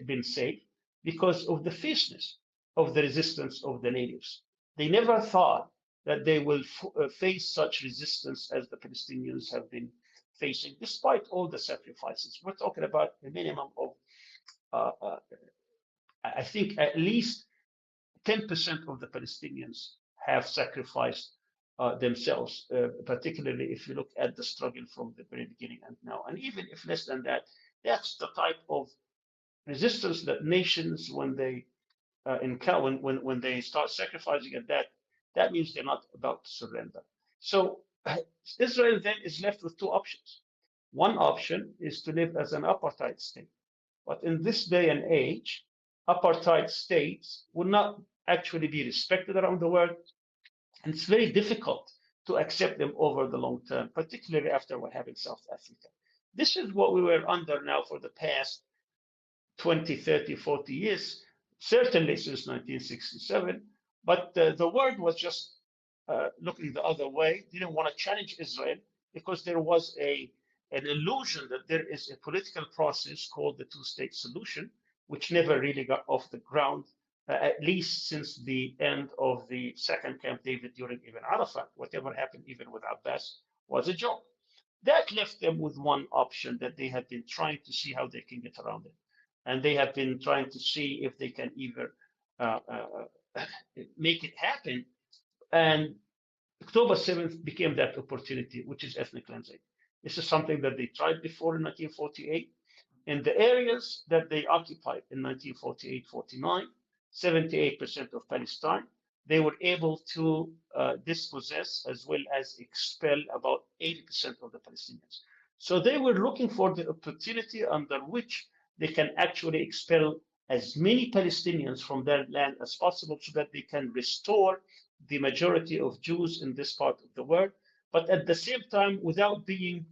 been safe because of the fierceness of the resistance of the natives. They never thought that they will face such resistance as the Palestinians have been facing, despite all the sacrifices. We're talking about a minimum of, I think, at least 10% of the Palestinians have sacrificed themselves, particularly if you look at the struggle from the very beginning and now. And even if less than that, that's the type of resistance that nations, when they encounter, when they start sacrificing at that, that means they're not about to surrender. So Israel then is left with two options. One option is to live as an apartheid state. But in this day and age, apartheid states will not actually be respected around the world. And it's very difficult to accept them over the long term, particularly after what happened in South Africa. This is what we were under now for the past 20, 30, 40 years, certainly since 1967. But the world was just looking the other way, didn't want to challenge Israel because there was an illusion that there is a political process called the two-state solution, which never really got off the ground, at least since the end of the second Camp David during even Arafat. Whatever happened even with Abbas was a joke. That left them with one option that they have been trying to see how they can get around it. And they have been trying to see if they can either make it happen. And October 7th became that opportunity, which is ethnic cleansing. This is something that they tried before in 1948. In the areas that they occupied in 1948-49, 78% of Palestine, they were able to dispossess as well as expel about 80% of the Palestinians. So they were looking for the opportunity under which they can actually expel as many Palestinians from their land as possible so that they can restore the majority of Jews in this part of the world, but at the same time without being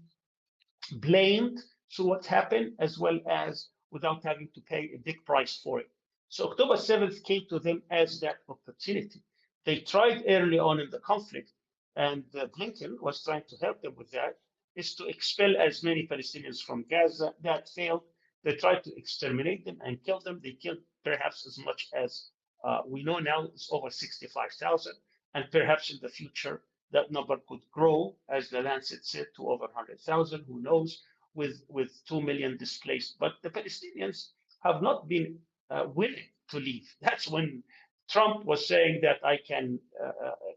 blamed for what happened, as well as without having to pay a big price for it. So October 7th came to them as that opportunity. They tried early on in the conflict, and Blinken was trying to help them with that, is to expel as many Palestinians from Gaza. That failed. They tried to exterminate them and kill them. They killed perhaps as much as we know now, it's over 65,000. And perhaps in the future, that number could grow, as the Lancet said, to over 100,000. Who knows, with 2 million displaced. But the Palestinians have not been willing to leave. That's when Trump was saying that I can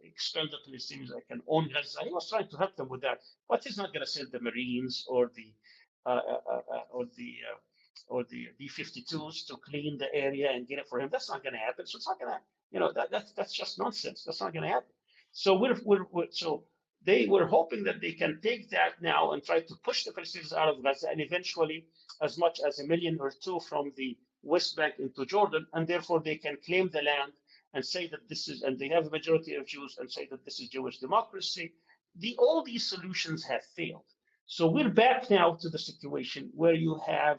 expel the Palestinians, I can own Gaza. He was trying to help them with that, but he's not going to send the Marines or the B-52s to clean the area and get it for him. That's not going to happen. So it's not going to, that's just nonsense. That's not going to happen. So so they were hoping that they can take that now and try to push the Palestinians out of Gaza, and eventually as much as 1 million or 2 from the West Bank into Jordan, and therefore they can claim the land and say that this is, and they have a majority of Jews, and say that this is Jewish democracy. All these solutions have failed. So we're back now to the situation where you have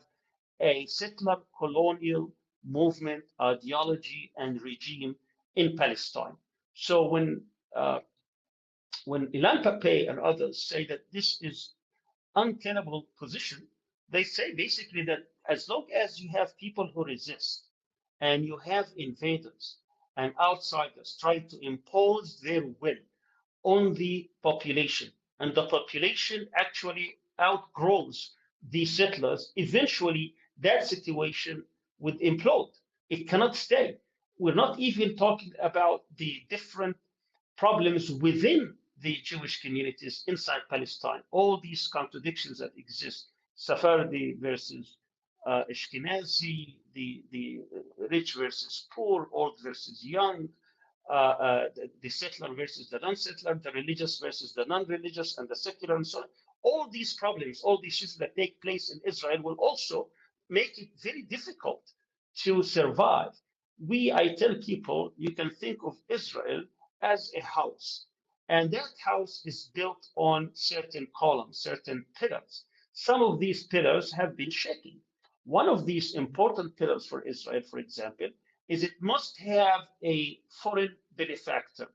a settler colonial movement, ideology, and regime in Palestine. So when Ilan Pappé and others say that this is untenable position, they say basically that as long as you have people who resist and you have invaders and outsiders trying to impose their will on the population, and the population actually outgrows the settlers, eventually that situation would implode. It cannot stay. We're not even talking about the different problems within the Jewish communities inside Palestine, all these contradictions that exist, Sephardi versus Ashkenazi, the rich versus poor, old versus young, the settler versus the non-settler, the religious versus the non-religious, and the secular, and so on. All these problems, all these issues that take place in Israel will also make it very difficult to survive. I tell people, you can think of Israel as a house, and that house is built on certain columns, certain pillars. Some of these pillars have been shaken. One of these important pillars for Israel, for example, is it must have a foreign benefactor,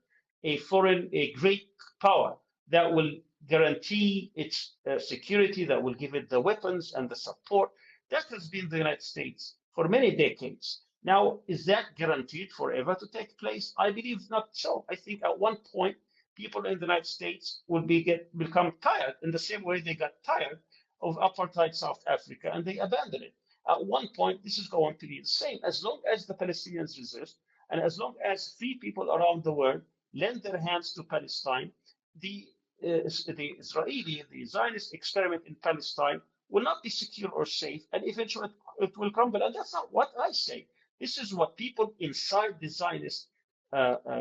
a great power that will guarantee its security, that will give it the weapons and the support. That has been the United States for many decades. Now, is that guaranteed forever to take place? I believe not so. I think at one point, people in the United States will become tired in the same way they got tired of apartheid South Africa and they abandoned it. At one point, this is going to be the same. As long as the Palestinians resist, and as long as free people around the world lend their hands to Palestine, the the Zionist experiment in Palestine will not be secure or safe, and eventually it will crumble. And that's not what I say. This is what people inside the Zionist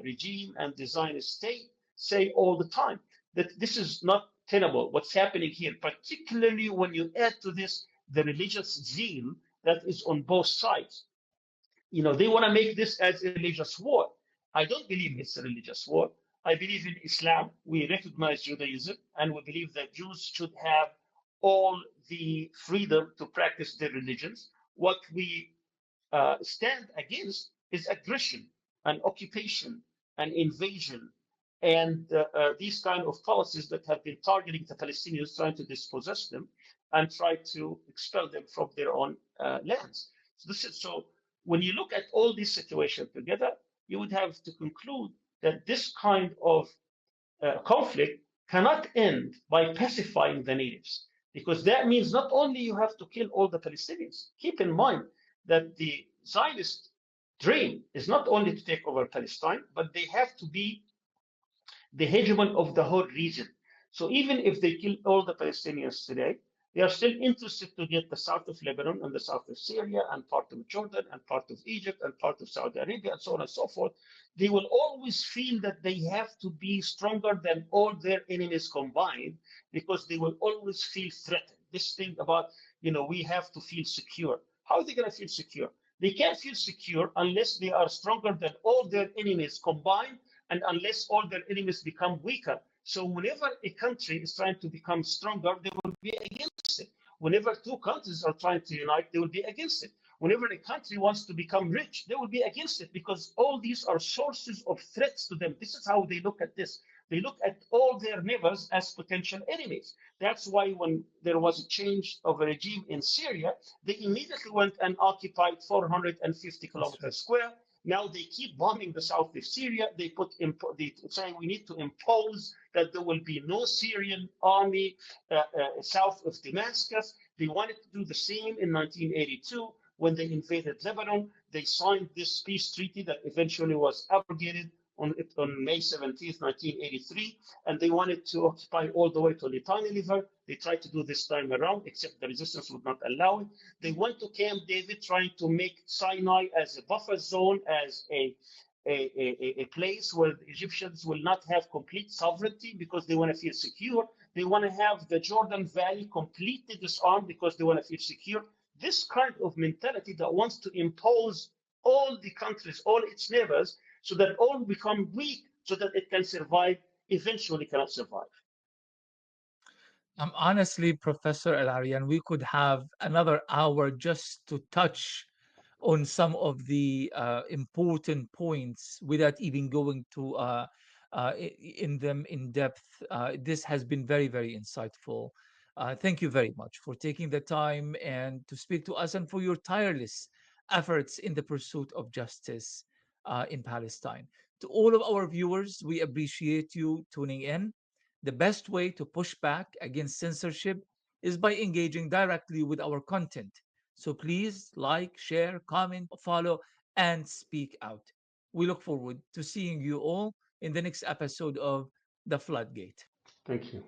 regime and the Zionist state say all the time, that this is not tenable, what's happening here, particularly when you add to this the religious zeal that is on both sides. They want to make this as a religious war. I don't believe it's a religious war. I believe in Islam. We recognize Judaism, and we believe that Jews should have all the freedom to practice their religions. What we stand against is aggression and occupation and invasion and these kind of policies that have been targeting the Palestinians, trying to dispossess them and try to expel them from their own lands. So when you look at all these situations together, you would have to conclude that this kind of conflict cannot end by pacifying the natives, because that means not only you have to kill all the Palestinians. Keep in mind that the Zionist dream is not only to take over Palestine, but they have to be the hegemon of the whole region. So even if they kill all the Palestinians today, they are still interested to get the south of Lebanon and the south of Syria and part of Jordan and part of Egypt and part of Saudi Arabia and so on and so forth. They will always feel that they have to be stronger than all their enemies combined, because they will always feel threatened. This thing about, we have to feel secure. How are they going to feel secure? They can't feel secure unless they are stronger than all their enemies combined, and unless all their enemies become weaker. So whenever a country is trying to become stronger, they will be against it. Whenever two countries are trying to unite, they will be against it. Whenever a country wants to become rich, they will be against it, because all these are sources of threats to them. This is how they look at this. They look at all their neighbors as potential enemies. That's why when there was a change of a regime in Syria, they immediately went and occupied 450 kilometers square. Now they keep bombing the south of Syria. They say we need to impose that there will be no Syrian army south of Damascus. They wanted to do the same in 1982 when they invaded Lebanon. They signed this peace treaty that eventually was abrogated on May 17th, 1983, and they wanted to occupy all the way to Litani River. They tried to do this time around, except the resistance would not allow it. They went to Camp David, trying to make Sinai as a buffer zone, as a place where the Egyptians will not have complete sovereignty because they want to feel secure. They want to have the Jordan Valley completely disarmed because they want to feel secure. This kind of mentality that wants to impose all the countries, all its neighbors, so that all become weak, so that it can survive, eventually cannot survive. Honestly, Professor El-Arian, we could have another hour just to touch on some of the important points without even going to in them in depth. This has been very, very insightful. Thank you very much for taking the time and to speak to us, and for your tireless efforts in the pursuit of justice in Palestine. To all of our viewers, we appreciate you tuning in. The best way to push back against censorship is by engaging directly with our content. So please like, share, comment, follow, and speak out. We look forward to seeing you all in the next episode of The Floodgate. Thank you.